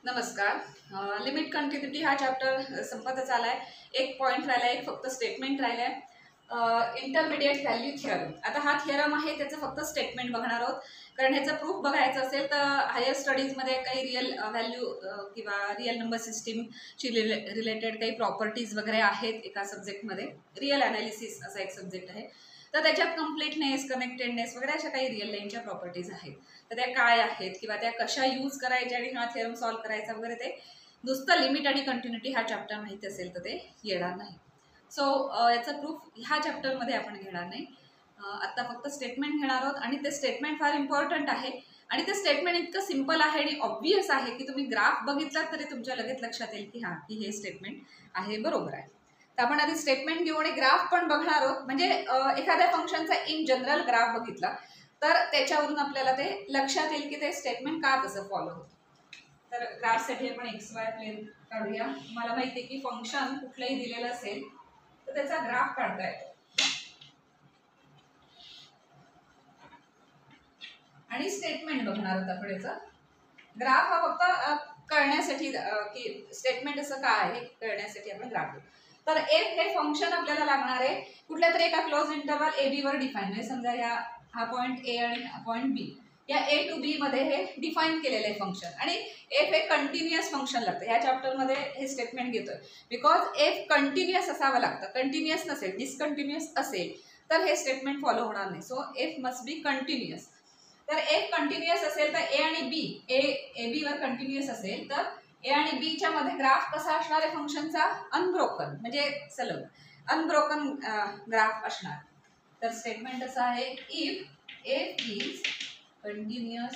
नमस्कार। Limit continuity हा chapter संपतच आलाय। एक पॉइंट राहिलाय, एक फक्त स्टेटमेंट राहिलाय। Intermediate value theorem. आता हा थिअरम आहे, त्याचं फक्त स्टेटमेंट बघणार आहोत, कारण ह्याचं प्रूफ बघायचं असेल तर हायर स्टडीजमध्ये काही रिअल व्हॅल्यू किंवा रिअल नंबर सिस्टीमची रिलेटेड काही प्रॉपर्टीज वगैरे आहेत एका सब्जेक्टमध्ये। रिअल ॲनालिसिस असा एक सब्जेक्ट आहे, तर त्याच्यात कम्प्लीटनेस, कनेक्टेडनेस वगैरे अशा काही रिअल लाईनच्या प्रॉपर्टीज आहेत। तर त्या काय आहेत किंवा त्या कशा यूज करायच्या आणि हा थिअरम सॉल्व्ह करायचा वगैरे, ते नुसतं लिमिट आणि कंटिन्युटी हा चॅप्टर माहिती असेल तर ते येणार नाही। सो याचा प्रूफ ह्या चॅप्टरमध्ये आपण घेणार नाही। आत्ता फक्त स्टेटमेंट घेणार आहोत आणि ते स्टेटमेंट फार इम्पॉर्टंट आहे आणि ते स्टेटमेंट इतकं सिम्पल आहे आणि ऑब्व्हियस आहे की तुम्ही ग्राफ बघितलात तरी तुमच्या लगेच लक्षात येईल की हां, की हे स्टेटमेंट आहे, बरोबर आहे। तर आपण आधी स्टेटमेंट घेऊ आणि ग्राफ पण बघणार आहोत। म्हणजे एखाद्या फंक्शनचा इन जनरल ग्राफ बघितला तर त्याच्यावरून आपल्याला ते लक्षात येईल की ते स्टेटमेंट का तसं फॉलो होतं। तर ग्राफसाठी आपण एक्स वाय प्लेन काढूया। मला माहिती आहे की फंक्शन कुठलंही दिलेलं असेल तर त्याचा ग्राफ काढता येतो आणि स्टेटमेंट बघणार आहोत आपण। याचा ग्राफ हा फक्त कळण्यासाठी की स्टेटमेंट असं काय आहे कळण्यासाठी आपण ग्राफ घेऊ। तर एफ हे फंक्शन आपल्याला लागणार आहे कुठल्या तरी एका क्लोज इंटरवल ए बी वर डिफाईन। म्हणजे समजा हा पॉईंट ए आणि हा पॉईंट बी, या ए टू बी मध्ये हे डिफाईन केलेलं आहे फंक्शन। आणि एफ हे कंटिन्युअस फंक्शन लागतं। ह्या चॅप्टरमध्ये हे स्टेटमेंट घेतोय बिकॉज एफ कंटिन्युअस असावं लागतं। कंटिन्युअस नसेल, डिसकंटिन्युअस असेल तर हे स्टेटमेंट फॉलो होणार नाही। So F must be continuous. तर एफ कंटिन्युअस असेल तर ए आणि बी, ए बी वर कंटिन्युअस असेल तर ए आणि बी च्या मध्ये ग्राफ कसा असणार आहे फंक्शनचा? अनब्रोकन, म्हणजे सलग अनब्रोकन ग्राफ असणार। तर स्टेटमेंट असं आहे, if F is continuous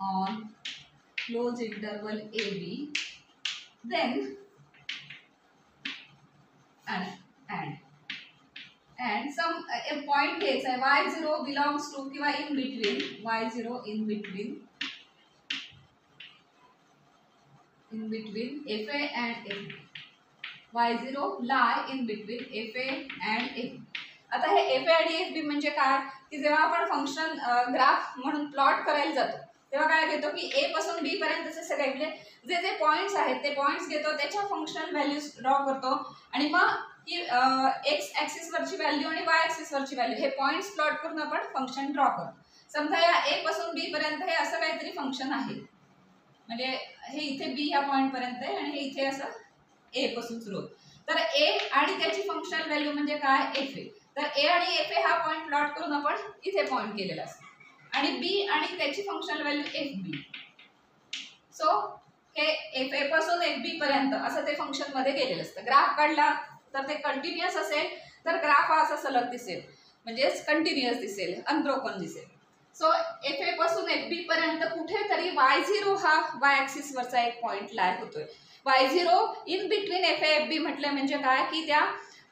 on close interval A b then and some point घ्यायचा आहे y0 belongs to किंवा in between y0 in between fa and fb, y0 lie in between fa and fb। आता हे fa आणि fb म्हणजे काय की जेव्हा आपण फंक्शन ग्राफ म्हणून प्लॉट करायला जातो तेव्हा काय घेतो की a पासून b पर्यंतचे सगळे म्हणजे जे पॉइंट्स आहेत ते पॉइंट्स घेतो, त्याच्या फंक्शनल व्हॅल्यूज ड्रॉ करतो आणि मग की एक्स ॲक्सिस वरची व्हॅल्यू आणि वाय ॲक्सिस वरची व्हॅल्यू हे पॉइंट्स प्लॉट करून आपण फंक्शन ड्रॉ करतो। समजा या ए पासून बी पर्यंत हे असं काहीतरी फंक्शन आहे, म्हणजे हे इथे बी ह्या पॉइंट पर्यंत आहे आणि हे इथे असं ए पासून सुरू होतं। तर ए आणि त्याची फंक्शनल व्हॅल्यू म्हणजे काय? F A. तर ए आणि एफ ए हा पॉइंट प्लॉट करून आपण इथे पॉइंट केलेला असतो आणि बी आणि त्याची फंक्शनल व्हॅल्यू एफ बी। सो हे एफ ए पासून एफ बी पर्यंत असं ते फंक्शन मध्ये गेलेलं असतं। ग्राफ काढला तर ते कंटिन्युअस असेल तर ग्राफ हा असा सलग दिसेल, म्हणजे कंटिन्युअस दिसेल, अनब्रोकन दिसेल। सो एफ ए पासून एफ बी पर्यंत कुठेतरी y0 हा वाय ॲक्सिस वरचा एक पॉइंट लाय होतोय। y0 in between F A F B म्हटलं म्हणजे काय की त्या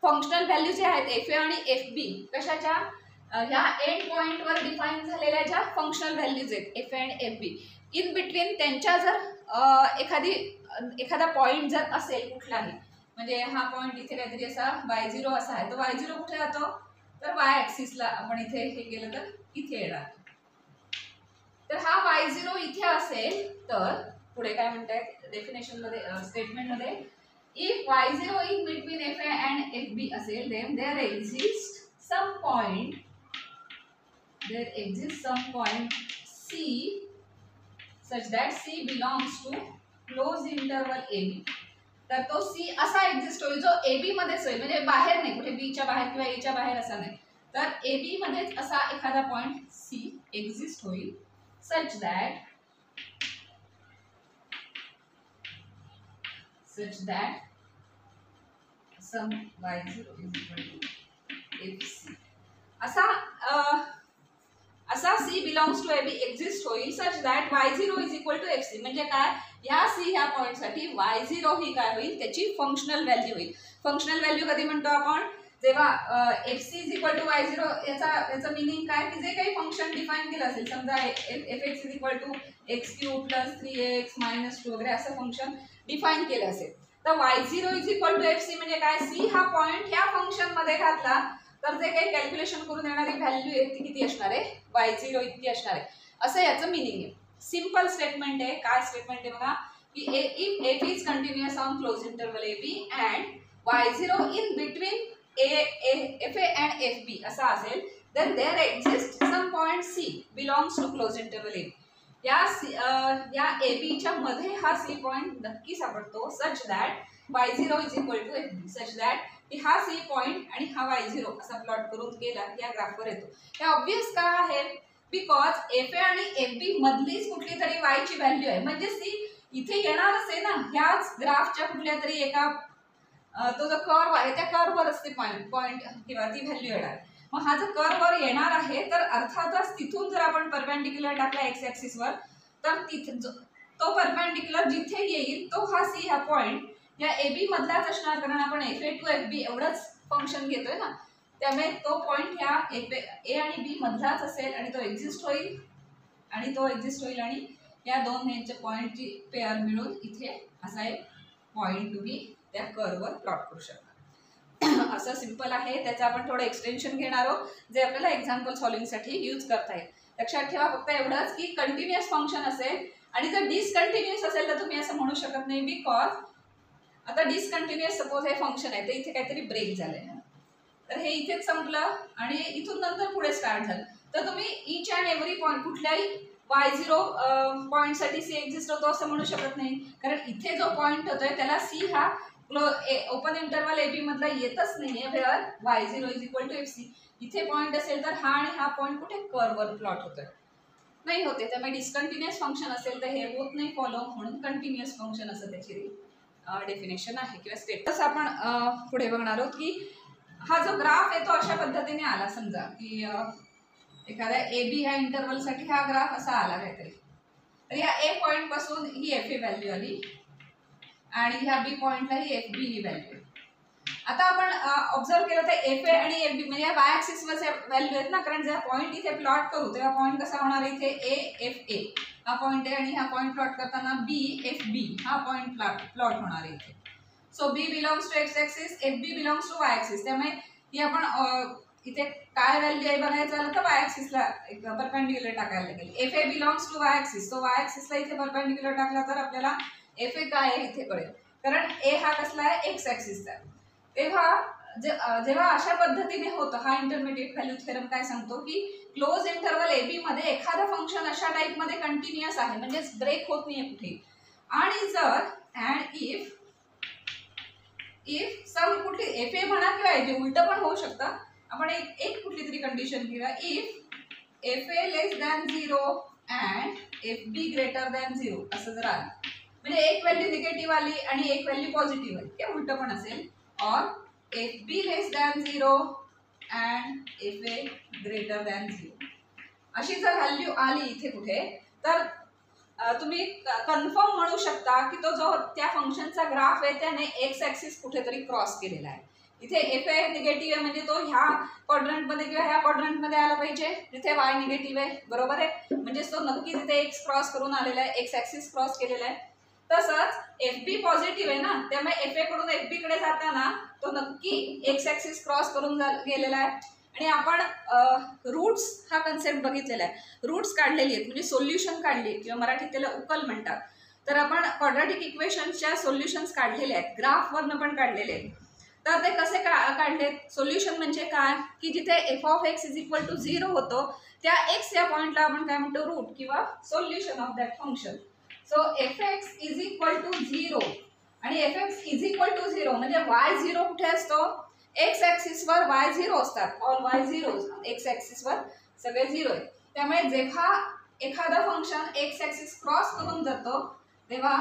फंक्शनल व्हॅल्यू जे आहेत एफ ए आणि एफ बी कशाच्या ह्या एंड पॉइंट वर डिफाईन झालेल्या ज्या फंक्शनल व्हॅल्यूज आहेत एफ ए आणि एफ बी, इन बिटवीन त्यांच्या जर एखादा पॉइंट जर असेल कुठलाही, म्हणजे हा पॉइंट इथे काहीतरी असा y0 असा आहे, तर y0 कुठे जातो तर वाय ॲक्सिसला आपण इथे हे केलं तर इथे येणार। तर हा y0 इथे असेल तर पुढे काय म्हणतायत डेफिनेशन मध्ये स्टेटमेंट मध्ये, if y0 in between F A and F B असेल then there exist some point c such that c belongs to close interval ab। तर तो सी असा एक्झिस्ट होईल जो ए बी मध्येच होईल, म्हणजे बाहेर नाही, कुठे बी च्या बाहेर किंवा ए च्या बाहेर असा नाही, तर ए बी मध्येच असा एखादा पॉइंट सी एक्झिस्ट होईल such that some y0 is equal to fc। असा c belongs to ab exist होईल such that y0 is equal to fc। म्हणजे काय, या सी ह्या पॉइंट साठी y0 ही काय होईल त्याची फंक्शनल व्हॅल्यू होईल। फंक्शनल व्हॅल्यू कधी म्हणतो आपण, जेव्हा fc is equal to y0 याचा मीनिंग काय की जे काही फंक्शन डिफाईन केलं असेल, समजा fx is equal to x cube plus 3x minus 2 वगैरे असं फंक्शन डिफाईन केलं असेल तर y0 is equal to fc म्हणजे काय, c हा पॉइंट ह्या फंक्शन मध्ये घातला तर जे काही कॅल्क्युलेशन करून येणारी व्हॅल्यू आहे ती किती असणार आहे, y0 इतकी असणार आहे, असं याचं मीनिंग आहे। सिंपल स्टेटमेंट आहे. काय स्टेटमेंट आहे बघा की if F is continuous on close interval A B and y0 in between F A and F B असा असेल then there exists some point C belongs to closed interval A. या AB च्या मध्ये हा C point नक्की सापडतो such that y0 is equal to fb such that की हा C पॉइंट आणि हा y0 असा प्लॉट करून केला या ग्राफवर येतो. हे ऑब्वियस का आहे बिकॉज FA आणि FB मधलीच कुठली तरी y ची व्हॅल्यू आहे म्हणजे सी इथे येणारच आहे ना ह्याच ग्राफच्या कुठल्या तरी एका तो जो कर्व आहे त्या कर्ववरच ते पॉइंट किंवा ती व्हॅल्यू येणार. मग हा जर कर्ववर येणार आहे तर अर्थातच तिथून जर आपण परपेंडिक्युलर टाकला एक्स ऍक्सिस वर तर तिथे तो परपेंडिक्युलर जिथे येईल तो हा सी हा पॉइंट या AB मधलाच असणार कारण आपण FA टू FB एवढंच फंक्शन घेतोय ना त्यामुळे तो पॉइंट ह्या A आणि B मधलाच असेल आणि तो एक्झिस्ट होईल आणि या दोन यांच्या पॉइंटची पेअर मिळून इथे असा एक पॉइंट तुम्ही त्या कर्ववर प्लॉट करू शकता. असं सिंपल आहे. त्याचं आपण थोडं एक्सटेन्शन घेणार आहोत जे आपल्याला एक्झाम्पल सॉल्विंगसाठी यूज करता येईल. लक्षात ठेवा फक्त एवढंच की कंटिन्युअस फंक्शन असेल आणि जर डिसकंटिन्युअस असेल तर तुम्ही असं म्हणू शकत नाही बिकॉज आता डिसकंटिन्युअस सपोज हे फंक्शन आहे तर इथे काहीतरी ब्रेक झालंय तर हे इथेच संपलं आणि इथून नंतर पुढे स्टार्ट झालं तर तुम्ही ईच अँड एव्हरी पॉईंट कुठल्याही y0 पॉईंटसाठी सी एक्झिस्ट होतो असं म्हणू शकत नाही कारण इथे जो पॉईंट होतोय त्याला सी हा ओपन इंटरवल AB मधला येतच नाहीये where y0 is equal to FC. इथे पॉइंट असेल तर हा आणि हा पॉइंट कुठे कर्ववर प्लॉट होतोय नाही होते त्यामुळे डिसकंटिन्युअस फंक्शन असेल तर हे होत नाही फॉलो म्हणून कंटिन्युअस फंक्शन असं त्याची डेफिनेशन आहे किंवा स्टेटस. आपण पुढे बघणार आहोत की हा जो ग्राफ आहे तो अशा पद्धतीने आला समजा की एखाद्या AB ह्या इंटरवलसाठी हा ग्राफ असा आला काहीतरी तर या A पॉइंट पासून ही FA व्हॅल्यू आली आणि ह्या B पॉइंटला ही FB ही व्हॅल्यू. आता आपण ऑब्झर्व केलं तर FA आणि FB म्हणजे y ऍक्सिस वर व्हॅल्यू आहेत ना कारण जेव्हा पॉइंट इथे प्लॉट करू तेव्हा पॉइंट कसा होणार इथे AFA हा पॉइंट आहे आणि हा पॉइंट प्लॉट करताना BFB हा पॉइंट प्लॉट होणार आहे इथे. So B belongs to x axis FB belongs to y axis त्यामुळे ही आपण इथे काय व्हॅल्यू आहे बघायचं झालं तर y ऍक्सिसला एक परपेंडिक्युलर टाकायला लागेल. FA belongs to y axis so y ऍक्सिसला इथे परपेंडिक्युलर टाकला तर आपल्याला FA काय आहे इथे कळेल कारण A हा कसला आहे x ऍक्सिसचा. तेव्हा जेव्हा अशा पद्धतीने होतं हा इंटरमिडिएट व्हॅल्यू थेरम काय सांगतो की क्लोज इंटरवल AB मध्ये एखादं फंक्शन अशा टाइप मध्ये कंटिन्युअस आहे म्हणजे ब्रेक होत नाहीये कुठे आणि जर अँड इफ सम कुठली FA म्हणा किंवा FB उलट पण होऊ शकतं आपण एक कुठली तरी कंडिशन घेऊया if FA less than 0 and FB greater than 0 असं जर आलं म्हणजे एक व्हॅल्यू निगेटिव्ह आली आणि एक व्हॅल्यू पॉझिटिव्ह आली ते उलट पण असेल और FB less than 0 and FA greater than 0 अशी जर व्हॅल्यू आली इथे कुठे तर तुम्ही कन्फर्म म्हणू शकता की तो जो त्या फंक्शनचा ग्राफ आहे त्याने एक्स ऍक्सिस कुठेतरी क्रॉस केलेला आहे. इथे FA निगेटिव्ह आहे म्हणजे तो ह्या क्वाड्रंटमध्ये किंवा ह्या क्वाड्रंटमध्ये आला पाहिजे जिथे y निगेटिव्ह आहे बरोबर आहे म्हणजे तो नक्की तिथे एक्स क्रॉस करून आलेला आहे एक्स ऍक्सिस क्रॉस केलेला आहे. तसंच FB पॉझिटिव्ह आहे ना त्यामुळे FA कडून FB कडे जाताना तो नक्की एक्स ऍक्सिस क्रॉस करून गेलेला आहे आणि आपण रूट्स हा कन्सेप्ट बघितलेला आहे रूट्स काढलेली आहेत म्हणजे सोल्युशन काढली किंवा मराठीत त्याला उकल म्हणतात. तर आपण क्वाड्रॅटिक इक्वेशन्सच्या सोल्युशन्स काढलेले आहेत ग्राफवरनं पण काढलेले आहेत. तर ते कसे काढलेत सोल्युशन म्हणजे काय की जिथे f(x) इज इक्वल टू 0 होतो त्या x या पॉइंटला आपण काय म्हणतो रूट किंवा solution of that function. So fx is equal to 0 आणि fx इज इक्वल टू 0 म्हणजे y0 कुठे असतो एक्स ऍक्सिस वर y0 असतात ऑल y0 एक्स ऍक्सिस वर सगळे 0 आहेत त्यामुळे जेव्हा एखादं फंक्शन एक्स ऍक्सिस क्रॉस करून जातो तेव्हा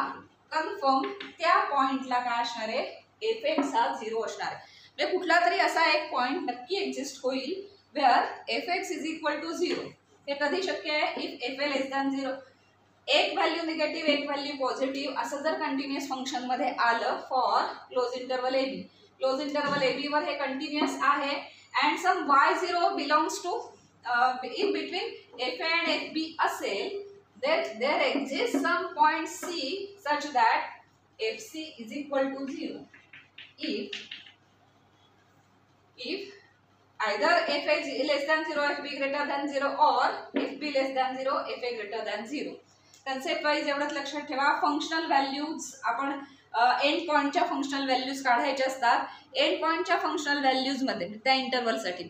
कन्फर्म त्या पॉइंटला काय असणार आहे fx हा 0 असणार आहे म्हणजे कुठला तरी असा एक पॉइंट नक्की एक्झिस्ट होईल where fx is equal to 0. हे कधी शक्य आहे इफ FA लेस दॅन 0 एक व्हॅल्यू निगेटिव्ह एक व्हॅल्यू पॉझिटिव्ह असं जर कंटिन्युअस फंक्शन मध्ये आलं for close interval AB close interval AB वर हे कंटिन्युअस आहे and some y0 belongs to in between FA and FB असेल there exist some point C such that FC is equal to 0 if either FA less than 0 FB greater than 0 or FB less than 0 FA greater than 0. Concept wise एवढंच लक्षात ठेवा. Functional values आपण end पॉईंटच्या functional values काढायचे असतात. End पॉईंटच्या functional व्हॅल्यूजमध्ये त्या इंटरवलसाठी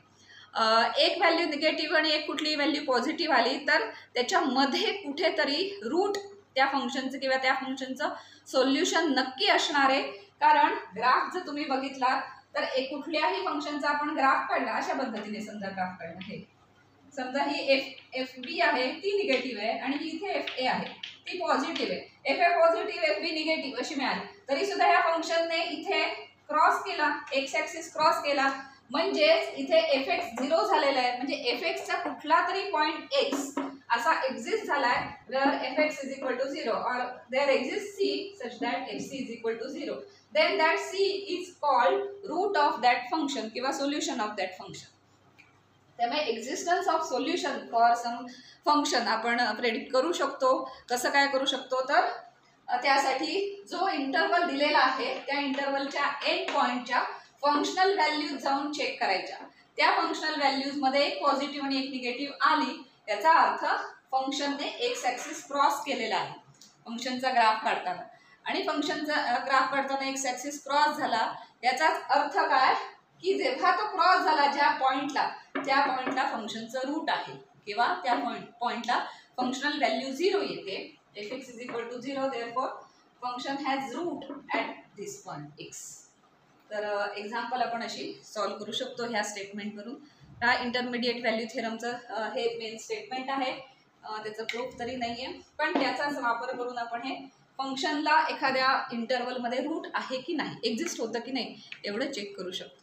एक व्हॅल्यू निगेटिव्ह आणि एक कुठली व्हॅल्यू पॉझिटिव्ह आली तर त्याच्यामध्ये कुठेतरी रूट त्या फंक्शनचं किंवा त्या फंक्शनचं सोल्युशन नक्की असणार आहे. कारण ग्राफ जर तुम्ही बघितला तर कुठल्याही फंक्शनचा आपण ग्राफ काढला अशा पद्धतीने, समजा ग्राफ काढला, हे समजा ही एफ बी आहे ती निगेटिव्ह आहे आणि ही इथे एफ ए आहे ती पॉझिटिव्ह आहे. F a positive f b negative अशी मिळाली तरी सुद्धा ह्या फंक्शनने इथे क्रॉस केला, एक्स ॲक्सिस क्रॉस केला, म्हणजेच इथे एफ एक्स 0 झालेला आहे. म्हणजे एफ एक्सचा कुठला तरी पॉईंट एक्स असा एक्झिस्ट झालाय where f x is equal to 0 और there exist c such that f c is equal to 0. then that c is called root of that function किंवा solution of that function. त्यामुळे existence of solution for some function आपण predict करू शकतो. कसं काय करू शकतो तर त्यासाठी जो इंटरवल दिलेला आहे त्या इंटरवलच्या एंड पॉईंटच्या फंक्शनल व्हॅल्यूज जाऊन चेक करायच्या. त्या फंक्शनल व्हॅल्यूजमध्ये एक पॉझिटिव्ह आणि एक निगेटिव्ह आली याचा अर्थ फंक्शनने एक्स ॲक्सिस क्रॉस केलेला आहे फंक्शनचा ग्राफ काढताना. आणि फंक्शनचा ग्राफ काढताना एक्स ॲक्सिस क्रॉस झाला याचाच अर्थ काय की जेव्हा तो क्रॉस झाला ज्या पॉईंटला त्या पॉईंटला फंक्शनचं रूट आहे किंवा त्या पॉईंटला फंक्शनल व्हॅल्यू 0 येते. F x is equal to 0 therefore function has root at this point x. तर एक्झाम्पल आपण अशी सॉल्व करू शकतो ह्या स्टेटमेंटवरून. हा इंटरमिडिएट व्हॅल्यू थेरमचं हे मेन स्टेटमेंट आहे. त्याचं प्रूफ तरी नाही आहे पण त्याचाच वापर करून आपण हे फंक्शनला एखाद्या इंटरवलमध्ये रूट आहे की नाही, एक्झिस्ट होतं की नाही एवढं चेक करू शकतो.